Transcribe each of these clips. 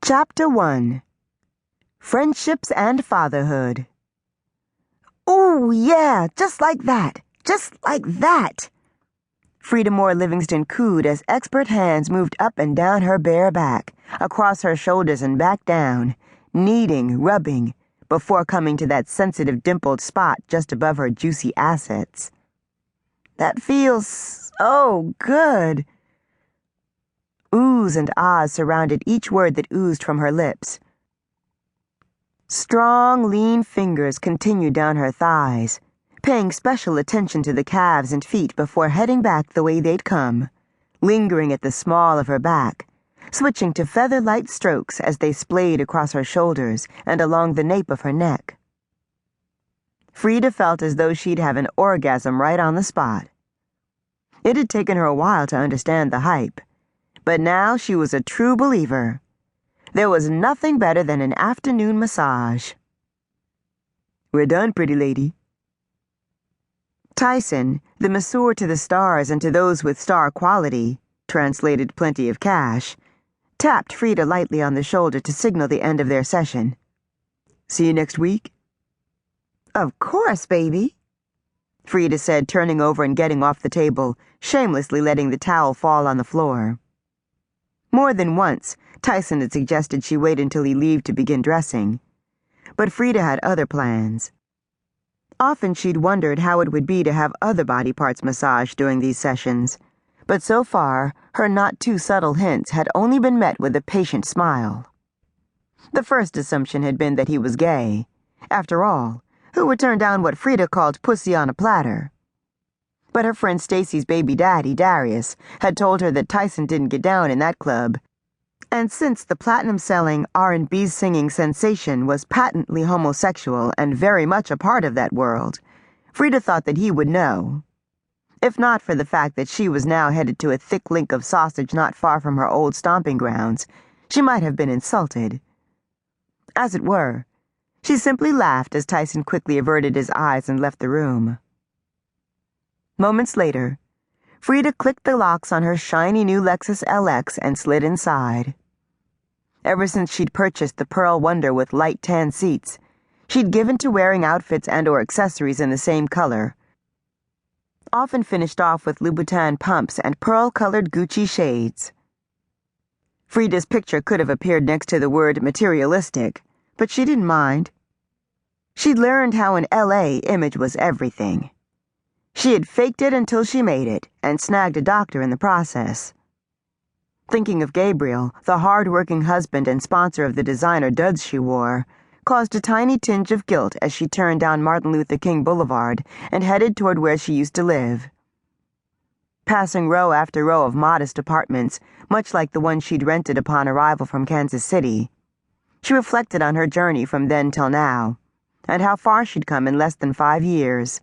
Chapter 1. Friendships and Fatherhood. "Ooh, yeah, just like that, just like that." Frieda Livingston cooed as expert hands moved up and down her bare back, across her shoulders and back down, kneading, rubbing, before coming to that sensitive dimpled spot just above her juicy assets. "That feels so good." Oohs and ahs surrounded each word that oozed from her lips. Strong, lean fingers continued down her thighs, paying special attention to the calves and feet before heading back the way they'd come, lingering at the small of her back, switching to feather-light strokes as they splayed across her shoulders and along the nape of her neck. Frieda felt as though she'd have an orgasm right on the spot. It had taken her a while to understand the hype, but now she was a true believer. There was nothing better than an afternoon massage. "We're done, pretty lady." Tyson, the masseur to the stars and to those with star quality, translated plenty of cash, tapped Frieda lightly on the shoulder to signal the end of their session. "See you next week?" "Of course, baby," Frieda said, turning over and getting off the table, shamelessly letting the towel fall on the floor. More than once, Tyson had suggested she wait until he leave to begin dressing, but Frieda had other plans. Often she'd wondered how it would be to have other body parts massaged during these sessions, but so far, her not-too-subtle hints had only been met with a patient smile. The first assumption had been that he was gay. After all, who would turn down what Frieda called pussy on a platter? But her friend Stacy's baby daddy, Darius, had told her that Tyson didn't get down in that club. And since the platinum-selling R&B singing sensation was patently homosexual and very much a part of that world, Frieda thought that he would know. If not for the fact that she was now headed to a thick link of sausage not far from her old stomping grounds, she might have been insulted. As it were, she simply laughed as Tyson quickly averted his eyes and left the room. Moments later, Frieda clicked the locks on her shiny new Lexus LX and slid inside. Ever since she'd purchased the Pearl Wonder with light tan seats, she'd given to wearing outfits and/or accessories in the same color, often finished off with Louboutin pumps and pearl-colored Gucci shades. Frieda's picture could have appeared next to the word materialistic, but she didn't mind. She'd learned how in L.A. image was everything. She had faked it until she made it, and snagged a doctor in the process. Thinking of Gabriel, the hard-working husband and sponsor of the designer duds she wore, caused a tiny tinge of guilt as she turned down Martin Luther King Boulevard and headed toward where she used to live. Passing row after row of modest apartments, much like the one she'd rented upon arrival from Kansas City, she reflected on her journey from then till now, and how far she'd come in less than 5 years.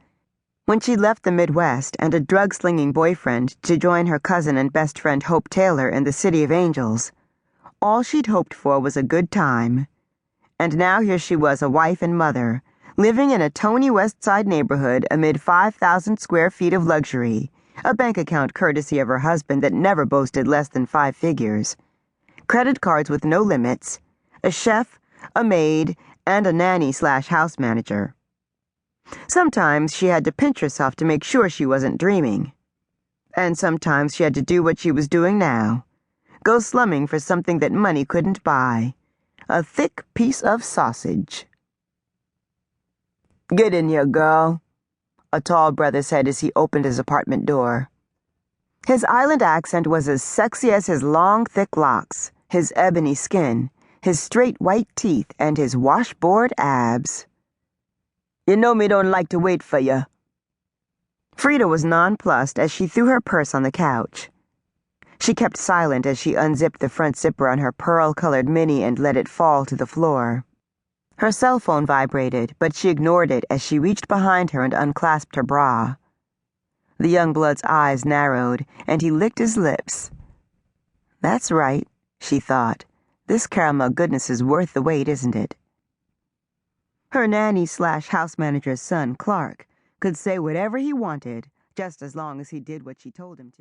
When she left the Midwest and a drug-slinging boyfriend to join her cousin and best friend Hope Taylor in the City of Angels, all she'd hoped for was a good time. And now here she was, a wife and mother, living in a Tony West Side neighborhood amid 5,000 square feet of luxury, a bank account courtesy of her husband that never boasted less than 5 figures, credit cards with no limits, a chef, a maid, and a nanny/house manager. Sometimes she had to pinch herself to make sure she wasn't dreaming. And sometimes she had to do what she was doing now, go slumming for something that money couldn't buy, a thick piece of sausage. "Get in here, girl," a tall brother said as he opened his apartment door. His island accent was as sexy as his long, thick locks, his ebony skin, his straight white teeth, and his washboard abs. "You know me don't like to wait for you." Frieda was nonplussed as she threw her purse on the couch. She kept silent as she unzipped the front zipper on her pearl-colored Mini and let it fall to the floor. Her cell phone vibrated, but she ignored it as she reached behind her and unclasped her bra. The young blood's eyes narrowed, and he licked his lips. "That's right," she thought. "This caramel goodness is worth the wait, isn't it?" Her nanny/house manager's son, Clark, could say whatever he wanted, just as long as he did what she told him to.